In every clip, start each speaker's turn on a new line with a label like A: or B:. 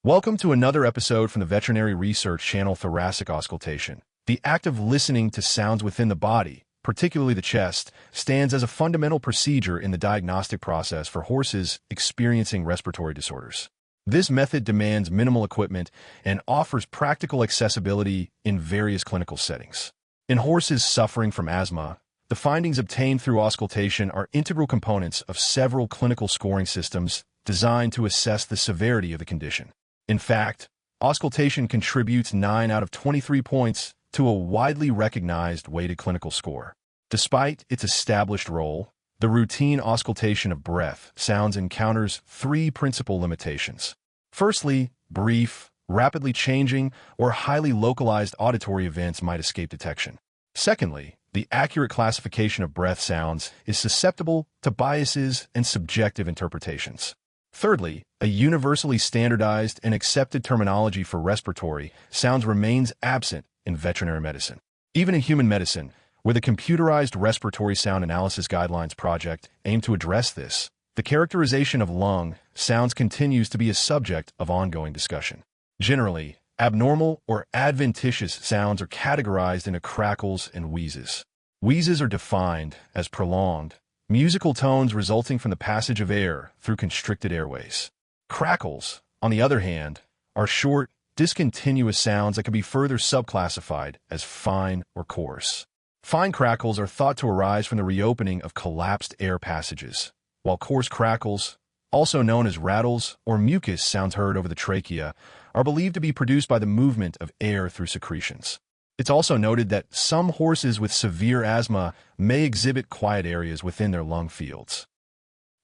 A: Welcome to another episode from the Veterinary Research channel Thoracic Auscultation. The act of listening to sounds within the body, particularly the chest, stands as a fundamental procedure in the diagnostic process for horses experiencing respiratory disorders. This method demands minimal equipment and offers practical accessibility in various clinical settings. In horses suffering from asthma, the findings obtained through auscultation are integral components of several clinical scoring systems designed to assess the severity of the condition. In fact, auscultation contributes 9 out of 23 points to a widely recognized weighted clinical score. Despite its established role, the routine auscultation of breath sounds encounters 3 principal limitations. Firstly, brief, rapidly changing, or highly localized auditory events might escape detection. Secondly, the accurate classification of breath sounds is susceptible to biases and subjective interpretations. Thirdly, a universally standardized and accepted terminology for respiratory sounds remains absent in veterinary medicine. Even in human medicine, where the Computerized Respiratory Sound Analysis Guidelines project aimed to address this, the characterization of lung sounds continues to be a subject of ongoing discussion. Generally, abnormal or adventitious sounds are categorized into crackles and wheezes. Wheezes are defined as prolonged, musical tones resulting from the passage of air through constricted airways. Crackles, on the other hand, are short, discontinuous sounds that can be further subclassified as fine or coarse. Fine crackles are thought to arise from the reopening of collapsed air passages, while coarse crackles, also known as rattles or mucus sounds heard over the trachea, are believed to be produced by the movement of air through secretions. It's also noted that some horses with severe asthma may exhibit quiet areas within their lung fields.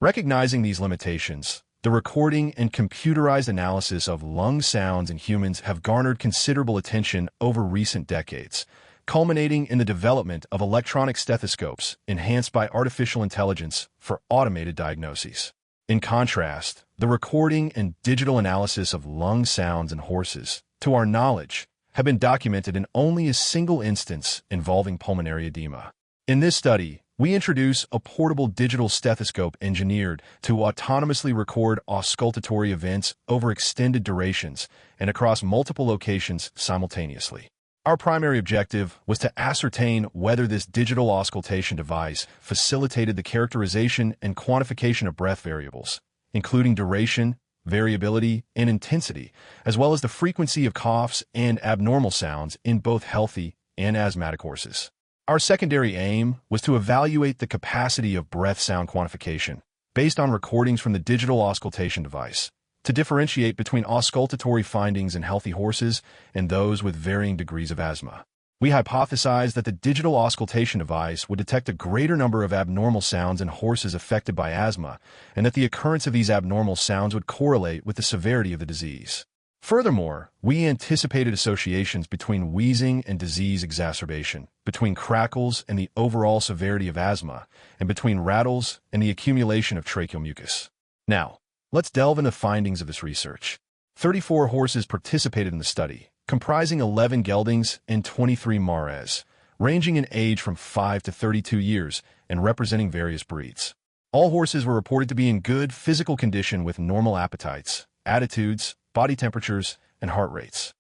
A: Recognizing these limitations, the recording and computerized analysis of lung sounds in humans have garnered considerable attention over recent decades, culminating in the development of electronic stethoscopes enhanced by artificial intelligence for automated diagnoses. In contrast, the recording and digital analysis of lung sounds in horses, to our knowledge, have been documented in only a single instance involving pulmonary edema. In this study, we introduce a portable digital stethoscope engineered to autonomously record auscultatory events over extended durations and across multiple locations simultaneously. Our primary objective was to ascertain whether this digital auscultation device facilitated the characterization and quantification of breath variables, including duration, variability, and intensity, as well as the frequency of coughs and abnormal sounds in both healthy and asthmatic horses. Our secondary aim was to evaluate the capacity of breath sound quantification, based on recordings from the digital auscultation device, to differentiate between auscultatory findings in healthy horses and those with varying degrees of asthma. We hypothesized that the digital auscultation device would detect a greater number of abnormal sounds in horses affected by asthma, and that the occurrence of these abnormal sounds would correlate with the severity of the disease. Furthermore, we anticipated associations between wheezing and disease exacerbation, between crackles and the overall severity of asthma, and between rattles and the accumulation of tracheal mucus. Now, let's delve into the findings of this research. 34 horses participated in the study, comprising 11 geldings and 23 mares, ranging in age from 5 to 32 years and representing various breeds. All horses were reported to be in good physical condition with normal appetites, attitudes, body temperatures, and heart rates.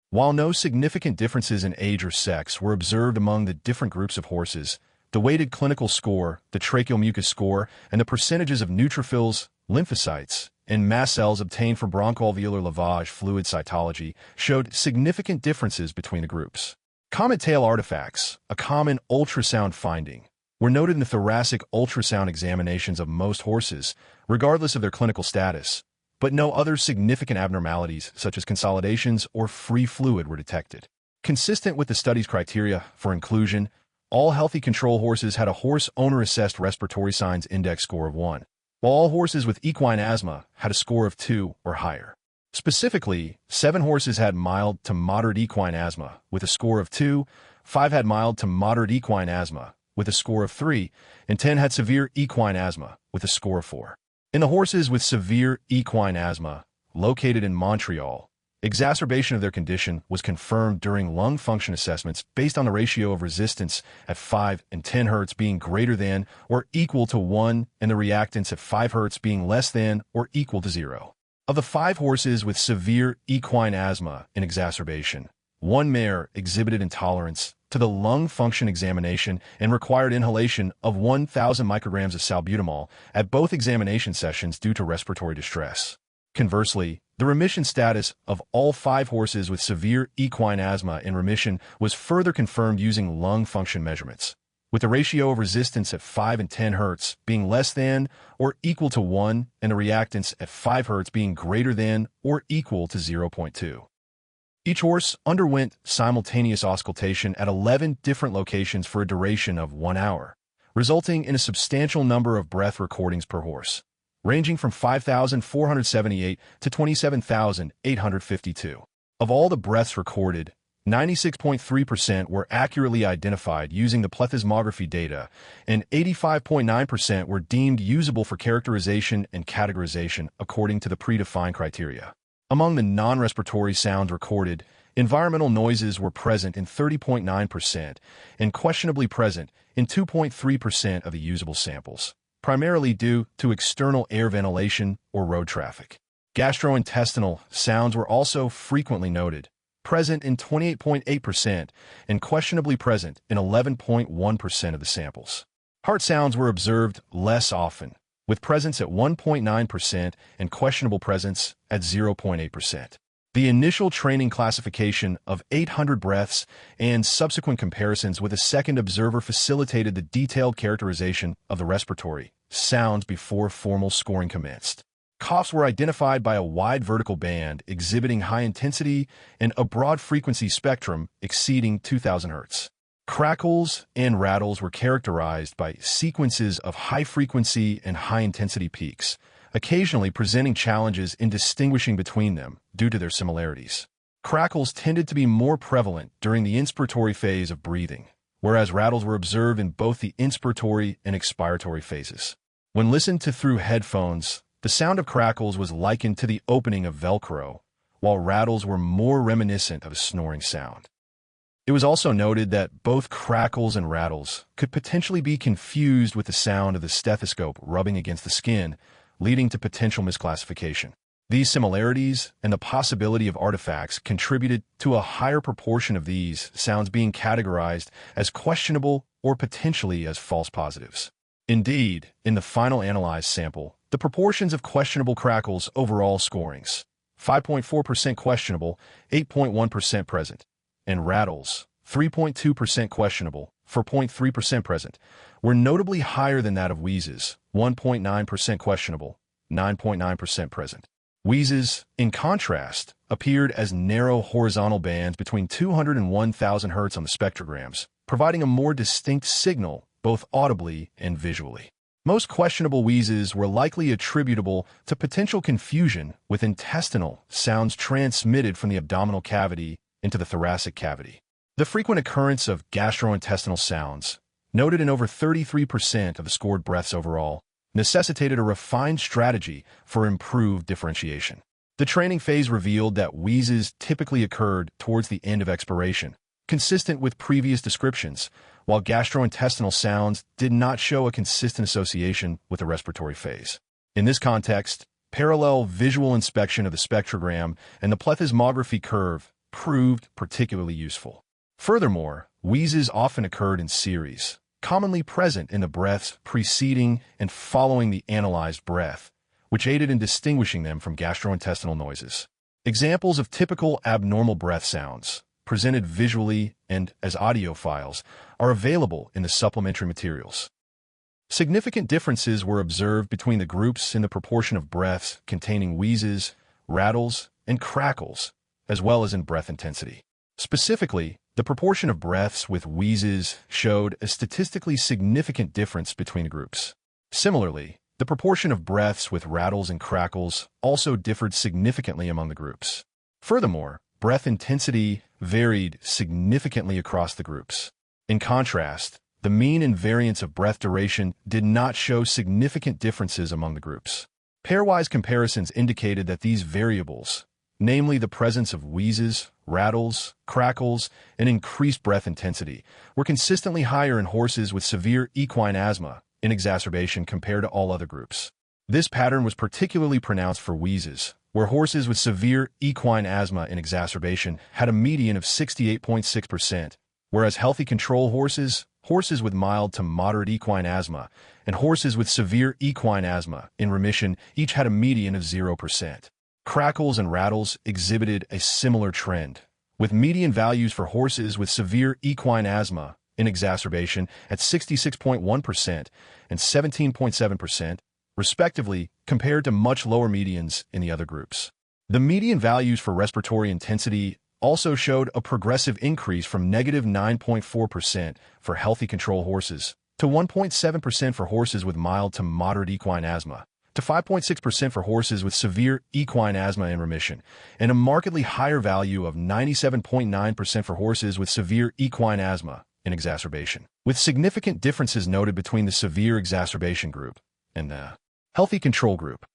A: While no significant differences in age or sex were observed among the different groups of horses, the weighted clinical score, the tracheal mucus score, and the percentages of neutrophils, lymphocytes, and mast cells obtained from bronchoalveolar lavage fluid cytology showed significant differences between the groups. Comet tail artifacts, a common ultrasound finding, were noted in the thoracic ultrasound examinations of most horses, regardless of their clinical status, but no other significant abnormalities such as consolidations or free fluid were detected. Consistent with the study's criteria for inclusion, all healthy control horses had a horse owner-assessed respiratory signs index score of 1. While all horses with equine asthma had a score of 2 or higher. Specifically, 7 horses had mild to moderate equine asthma with a score of 2, 5 had mild to moderate equine asthma with a score of 3, and 10 had severe equine asthma with a score of 4. In the horses with severe equine asthma, located in Montreal, exacerbation of their condition was confirmed during lung function assessments based on the ratio of resistance at 5 and 10 Hz being greater than or equal to 1 and the reactance at 5 Hz being less than or equal to 0. Of the 5 horses with severe equine asthma in exacerbation, 1 mare exhibited intolerance to the lung function examination and required inhalation of 1,000 micrograms of salbutamol at both examination sessions due to respiratory distress. Conversely, the remission status of all 5 horses with severe equine asthma in remission was further confirmed using lung function measurements, with the ratio of resistance at 5 and 10 Hz being less than or equal to 1 and the reactance at 5 Hz being greater than or equal to 0.2. Each horse underwent simultaneous auscultation at 11 different locations for a duration of 1 hour, resulting in a substantial number of breath recordings per horse, ranging from 5,478 to 27,852. Of all the breaths recorded, 96.3% were accurately identified using the plethysmography data, and 85.9% were deemed usable for characterization and categorization according to the predefined criteria. Among the non-respiratory sounds recorded, environmental noises were present in 30.9% and questionably present in 2.3% of the usable samples, primarily due to external air ventilation or road traffic. Gastrointestinal sounds were also frequently noted, present in 28.8% and questionably present in 11.1% of the samples. Heart sounds were observed less often, with presence at 1.9% and questionable presence at 0.8%. The initial training classification of 800 breaths and subsequent comparisons with a second observer facilitated the detailed characterization of the respiratory sounds before formal scoring commenced. Coughs were identified by a wide vertical band exhibiting high intensity and a broad frequency spectrum exceeding 2,000 Hz. Crackles and rattles were characterized by sequences of high-frequency and high-intensity peaks, occasionally presenting challenges in distinguishing between them due to their similarities. Crackles tended to be more prevalent during the inspiratory phase of breathing, whereas rattles were observed in both the inspiratory and expiratory phases. When listened to through headphones, the sound of crackles was likened to the opening of Velcro, while rattles were more reminiscent of a snoring sound. It was also noted that both crackles and rattles could potentially be confused with the sound of the stethoscope rubbing against the skin, leading to potential misclassification. These similarities and the possibility of artifacts contributed to a higher proportion of these sounds being categorized as questionable or potentially as false positives. Indeed, in the final analyzed sample, the proportions of questionable crackles overall scorings, 5.4% questionable, 8.1% present, and rattles, 3.2% questionable, 4.3% present, were notably higher than that of wheezes, 1.9% questionable, 9.9% present. Wheezes, in contrast, appeared as narrow horizontal bands between 200 and 1,000 Hz on the spectrograms, providing a more distinct signal both audibly and visually. Most questionable wheezes were likely attributable to potential confusion with intestinal sounds transmitted from the abdominal cavity into the thoracic cavity. The frequent occurrence of gastrointestinal sounds, noted in over 33% of the scored breaths overall, necessitated a refined strategy for improved differentiation. The training phase revealed that wheezes typically occurred towards the end of expiration, consistent with previous descriptions, while gastrointestinal sounds did not show a consistent association with the respiratory phase. In this context, parallel visual inspection of the spectrogram and the plethysmography curve proved particularly useful. Furthermore, wheezes often occurred in series, commonly present in the breaths preceding and following the analyzed breath, which aided in distinguishing them from gastrointestinal noises. Examples of typical abnormal breath sounds, presented visually and as audio files, are available in the supplementary materials. Significant differences were observed between the groups in the proportion of breaths containing wheezes, rattles, and crackles, as well as in breath intensity. Specifically, the proportion of breaths with wheezes showed a statistically significant difference between groups. Similarly, the proportion of breaths with rattles and crackles also differed significantly among the groups. Furthermore, breath intensity varied significantly across the groups. In contrast, the mean and variance of breath duration did not show significant differences among the groups. Pairwise comparisons indicated that these variables, namely the presence of wheezes, rattles, crackles, and increased breath intensity, were consistently higher in horses with severe equine asthma in exacerbation compared to all other groups. This pattern was particularly pronounced for wheezes, where horses with severe equine asthma in exacerbation had a median of 68.6%, whereas healthy control horses, horses with mild to moderate equine asthma, and horses with severe equine asthma in remission each had a median of 0%. Crackles and rattles exhibited a similar trend, with median values for horses with severe equine asthma in exacerbation at 66.1% and 17.7%, respectively, compared to much lower medians in the other groups. The median values for respiratory intensity also showed a progressive increase from negative 9.4% for healthy control horses to 1.7% for horses with mild to moderate equine asthma, to 5.6% for horses with severe equine asthma in remission, and a markedly higher value of 97.9% for horses with severe equine asthma in exacerbation, with significant differences noted between the severe exacerbation group and the healthy control group.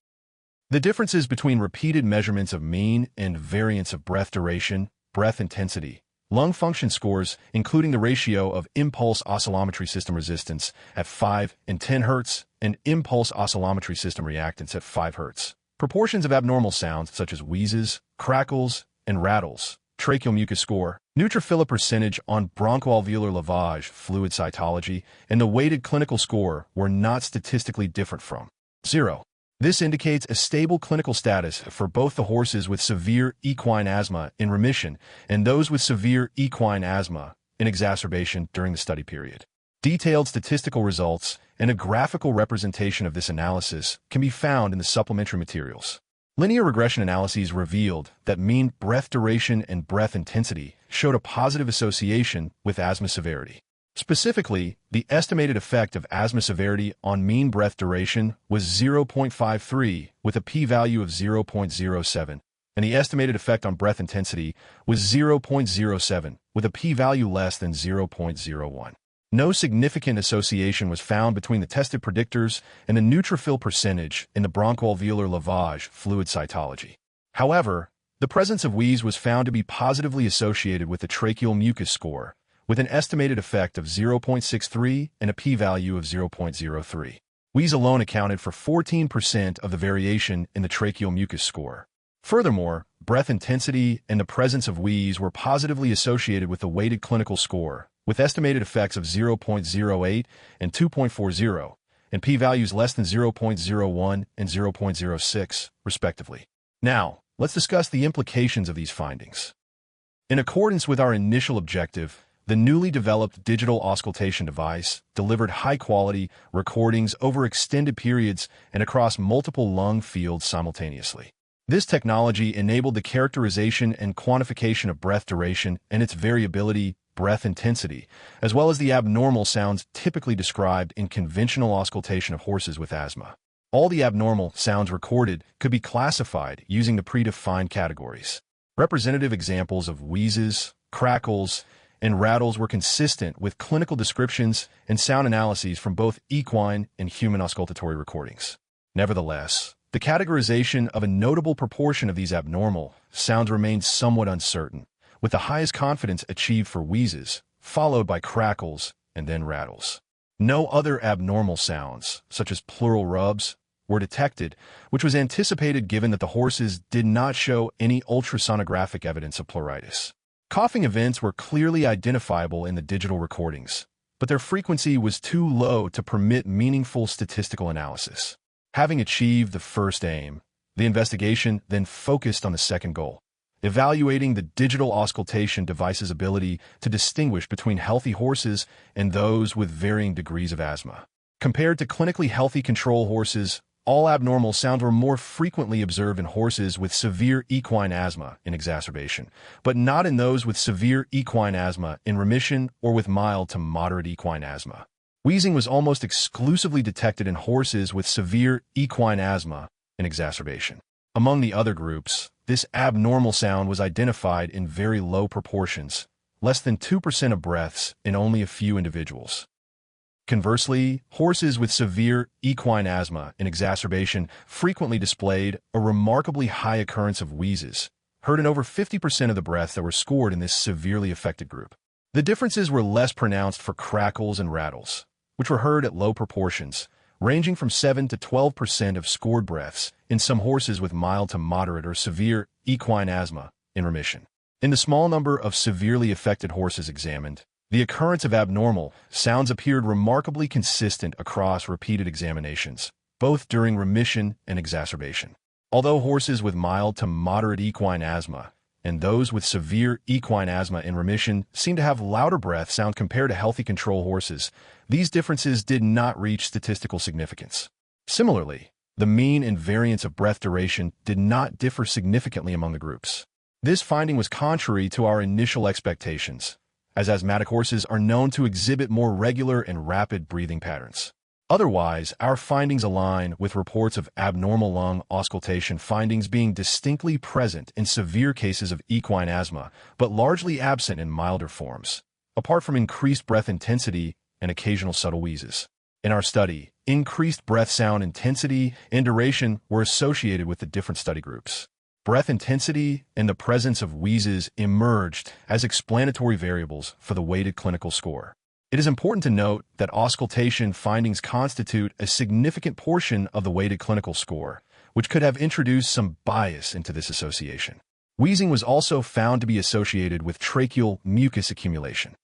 A: The differences between repeated measurements of mean and variance of breath duration, breath intensity, lung function scores, including the ratio of impulse oscillometry system resistance at 5 and 10 Hz and impulse oscillometry system reactance at 5 Hz. Proportions of abnormal sounds such as wheezes, crackles, and rattles, tracheal mucus score, neutrophil percentage on bronchoalveolar lavage fluid cytology, and the weighted clinical score were not statistically different from 0. This indicates a stable clinical status for both the horses with severe equine asthma in remission and those with severe equine asthma in exacerbation during the study period. Detailed statistical results and a graphical representation of this analysis can be found in the supplementary materials. Linear regression analyses revealed that mean breath duration and breath intensity showed a positive association with asthma severity. Specifically, the estimated effect of asthma severity on mean breath duration was 0.53 with a p-value of 0.07, and the estimated effect on breath intensity was 0.07 with a p-value less than 0.01. No significant association was found between the tested predictors and the neutrophil percentage in the bronchoalveolar lavage fluid cytology. However, the presence of wheeze was found to be positively associated with the tracheal mucus score, with an estimated effect of 0.63 and a p-value of 0.03. Wheeze alone accounted for 14% of the variation in the tracheal mucus score. Furthermore, breath intensity and the presence of wheeze were positively associated with the weighted clinical score, with estimated effects of 0.08 and 2.40, and p-values less than 0.01 and 0.06, respectively. Now, let's discuss the implications of these findings. In accordance with our initial objective, the newly developed digital auscultation device delivered high-quality recordings over extended periods and across multiple lung fields simultaneously. This technology enabled the characterization and quantification of breath duration and its variability, breath intensity, as well as the abnormal sounds typically described in conventional auscultation of horses with asthma. All the abnormal sounds recorded could be classified using the predefined categories. Representative examples of wheezes, crackles, and rattles were consistent with clinical descriptions and sound analyses from both equine and human auscultatory recordings. Nevertheless, the categorization of a notable proportion of these abnormal sounds remains somewhat uncertain, with the highest confidence achieved for wheezes, followed by crackles and then rattles. No other abnormal sounds, such as pleural rubs, were detected, which was anticipated given that the horses did not show any ultrasonographic evidence of pleuritis. Coughing events were clearly identifiable in the digital recordings, but their frequency was too low to permit meaningful statistical analysis. Having achieved the first aim, the investigation then focused on the second goal, evaluating the digital auscultation device's ability to distinguish between healthy horses and those with varying degrees of asthma. Compared to clinically healthy control horses, all abnormal sounds were more frequently observed in horses with severe equine asthma in exacerbation, but not in those with severe equine asthma in remission or with mild to moderate equine asthma. Wheezing was almost exclusively detected in horses with severe equine asthma in exacerbation. Among the other groups, this abnormal sound was identified in very low proportions, less than 2% of breaths in only a few individuals. Conversely, horses with severe equine asthma in exacerbation frequently displayed a remarkably high occurrence of wheezes, heard in over 50% of the breaths that were scored in this severely affected group. The differences were less pronounced for crackles and rattles, which were heard at low proportions, ranging from 7 to 12% of scored breaths in some horses with mild to moderate or severe equine asthma in remission. In the small number of severely affected horses examined, the occurrence of abnormal sounds appeared remarkably consistent across repeated examinations, both during remission and exacerbation. Although horses with mild to moderate equine asthma and those with severe equine asthma in remission seem to have louder breath sound compared to healthy control horses, these differences did not reach statistical significance. Similarly, the mean and variance of breath duration did not differ significantly among the groups. This finding was contrary to our initial expectations, as asthmatic horses are known to exhibit more regular and rapid breathing patterns. Otherwise, our findings align with reports of abnormal lung auscultation findings being distinctly present in severe cases of equine asthma, but largely absent in milder forms, apart from increased breath intensity and occasional subtle wheezes. In our study, increased breath sound intensity and duration were associated with the different study groups. Breath intensity and the presence of wheezes emerged as explanatory variables for the weighted clinical score. It is important to note that auscultation findings constitute a significant portion of the weighted clinical score, which could have introduced some bias into this association. Wheezing was also found to be associated with tracheal mucus accumulation.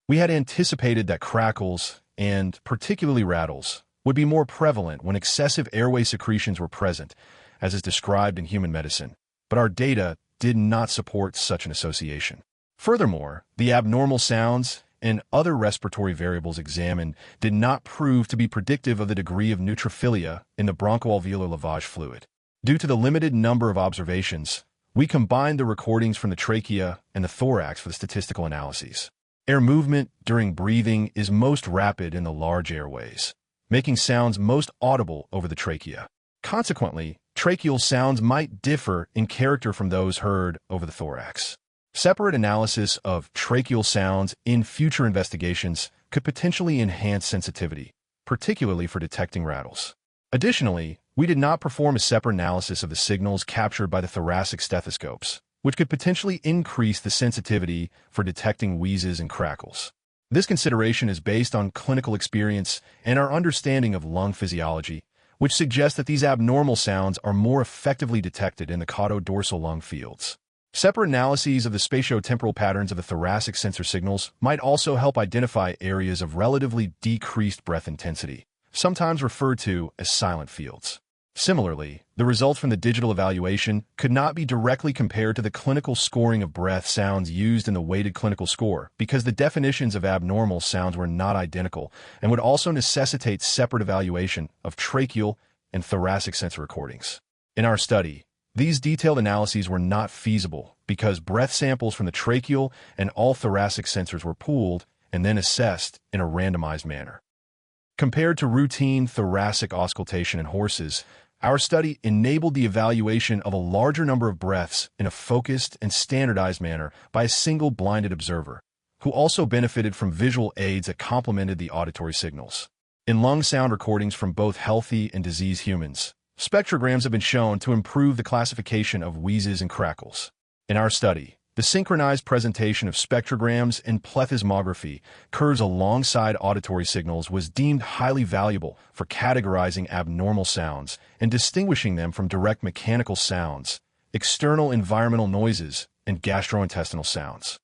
A: We had anticipated that crackles, and particularly rattles, would be more prevalent when excessive airway secretions were present, as is described in human medicine, but our data did not support such an association. Furthermore, the abnormal sounds and other respiratory variables examined did not prove to be predictive of the degree of neutrophilia in the bronchoalveolar lavage fluid. Due to the limited number of observations, we combined the recordings from the trachea and the thorax for the statistical analyses. Air movement during breathing is most rapid in the large airways, making sounds most audible over the trachea. Consequently, tracheal sounds might differ in character from those heard over the thorax. Separate analysis of tracheal sounds in future investigations could potentially enhance sensitivity, particularly for detecting rattles. Additionally, we did not perform a separate analysis of the signals captured by the thoracic stethoscopes, which could potentially increase the sensitivity for detecting wheezes and crackles. This consideration is based on clinical experience and our understanding of lung physiology, which suggests that these abnormal sounds are more effectively detected in the caudo-dorsal lung fields. Separate analyses of the spatiotemporal patterns of the thoracic sensor signals might also help identify areas of relatively decreased breath intensity, sometimes referred to as silent fields. Similarly, the results from the digital evaluation could not be directly compared to the clinical scoring of breath sounds used in the weighted clinical score because the definitions of abnormal sounds were not identical and would also necessitate separate evaluation of tracheal and thoracic sensor recordings. In our study, these detailed analyses were not feasible because breath samples from the tracheal and all thoracic sensors were pooled and then assessed in a randomized manner. Compared to routine thoracic auscultation in horses, our study enabled the evaluation of a larger number of breaths in a focused and standardized manner by a single blinded observer, who also benefited from visual aids that complemented the auditory signals. In lung sound recordings from both healthy and diseased humans, spectrograms have been shown to improve the classification of wheezes and crackles. In our study, the synchronized presentation of spectrograms and plethysmography curves alongside auditory signals was deemed highly valuable for categorizing abnormal sounds and distinguishing them from direct mechanical sounds, external environmental noises, and gastrointestinal sounds.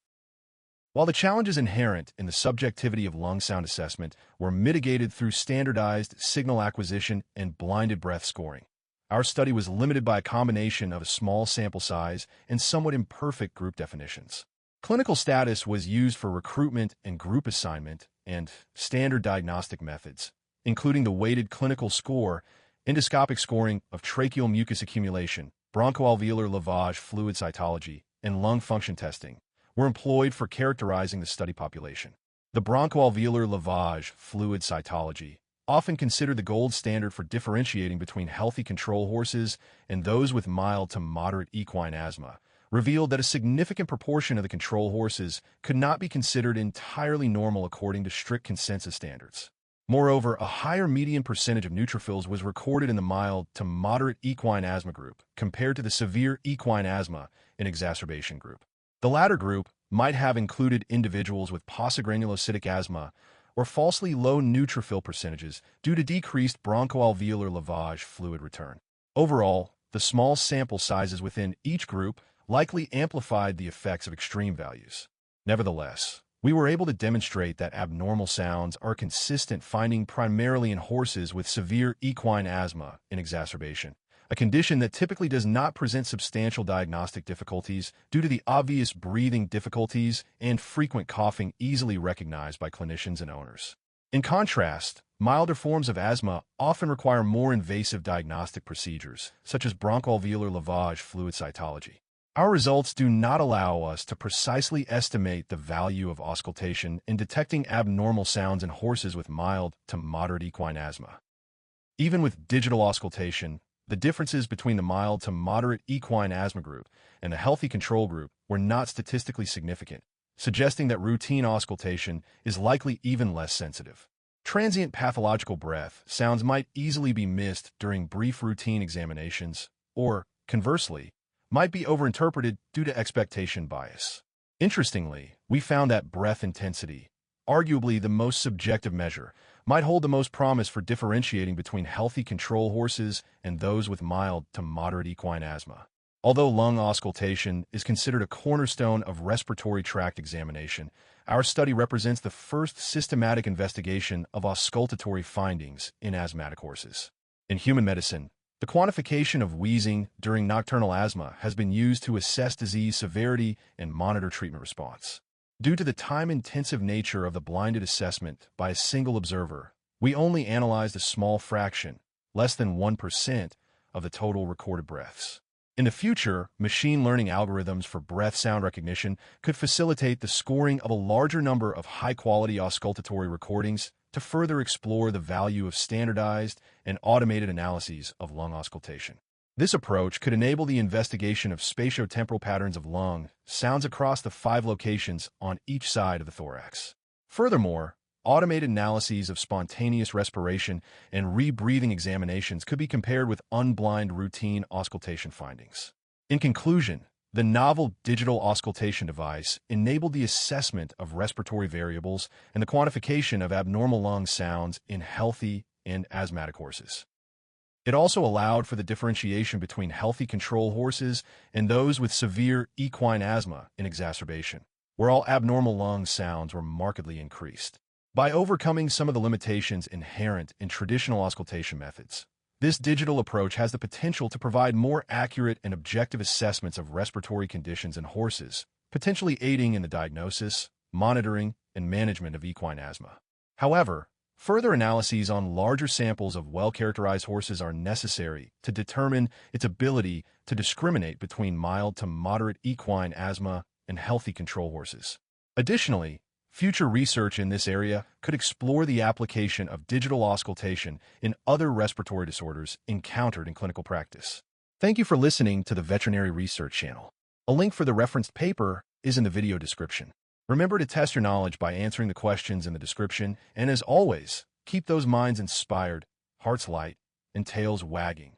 A: While the challenges inherent in the subjectivity of lung sound assessment were mitigated through standardized signal acquisition and blinded breath scoring, our study was limited by a combination of a small sample size and somewhat imperfect group definitions. Clinical status was used for recruitment and group assignment and standard diagnostic methods, including the weighted clinical score, endoscopic scoring of tracheal mucus accumulation, bronchoalveolar lavage fluid cytology, and lung function testing, were employed for characterizing the study population. The bronchoalveolar lavage fluid cytology, often considered the gold standard for differentiating between healthy control horses and those with mild to moderate equine asthma, revealed that a significant proportion of the control horses could not be considered entirely normal according to strict consensus standards. Moreover, a higher median percentage of neutrophils was recorded in the mild to moderate equine asthma group compared to the severe equine asthma in exacerbation group. The latter group might have included individuals with postgranulocytic asthma or falsely low neutrophil percentages due to decreased bronchoalveolar lavage fluid return. Overall, the small sample sizes within each group likely amplified the effects of extreme values. Nevertheless, we were able to demonstrate that abnormal sounds are a consistent finding primarily in horses with severe equine asthma in exacerbation, a condition that typically does not present substantial diagnostic difficulties due to the obvious breathing difficulties and frequent coughing easily recognized by clinicians and owners. In contrast, milder forms of asthma often require more invasive diagnostic procedures, such as bronchoalveolar lavage fluid cytology. Our results do not allow us to precisely estimate the value of auscultation in detecting abnormal sounds in horses with mild to moderate equine asthma. Even with digital auscultation, the differences between the mild to moderate equine asthma group and the healthy control group were not statistically significant, suggesting that routine auscultation is likely even less sensitive. Transient pathological breath sounds might easily be missed during brief routine examinations, or, conversely, might be overinterpreted due to expectation bias. Interestingly, we found that breath intensity, arguably the most subjective measure, might hold the most promise for differentiating between healthy control horses and those with mild to moderate equine asthma. Although lung auscultation is considered a cornerstone of respiratory tract examination, our study represents the first systematic investigation of auscultatory findings in asthmatic horses. In human medicine, the quantification of wheezing during nocturnal asthma has been used to assess disease severity and monitor treatment response. Due to the time-intensive nature of the blinded assessment by a single observer, we only analyzed a small fraction, less than 1%, of the total recorded breaths. In the future, machine learning algorithms for breath sound recognition could facilitate the scoring of a larger number of high-quality auscultatory recordings to further explore the value of standardized and automated analyses of lung auscultation. This approach could enable the investigation of spatiotemporal patterns of lung sounds across the 5 locations on each side of the thorax. Furthermore, automated analyses of spontaneous respiration and rebreathing examinations could be compared with unblind routine auscultation findings. In conclusion, the novel digital auscultation device enabled the assessment of respiratory variables and the quantification of abnormal lung sounds in healthy and asthmatic horses. It also allowed for the differentiation between healthy control horses and those with severe equine asthma in exacerbation, where all abnormal lung sounds were markedly increased. By overcoming some of the limitations inherent in traditional auscultation methods, this digital approach has the potential to provide more accurate and objective assessments of respiratory conditions in horses, potentially aiding in the diagnosis, monitoring, and management of equine asthma. However, further analyses on larger samples of well-characterized horses are necessary to determine its ability to discriminate between mild to moderate equine asthma and healthy control horses. Additionally, future research in this area could explore the application of digital auscultation in other respiratory disorders encountered in clinical practice. Thank you for listening to the Veterinary Research Channel. A link for the referenced paper is in the video description. Remember to test your knowledge by answering the questions in the description, and as always, keep those minds inspired, hearts light, and tails wagging.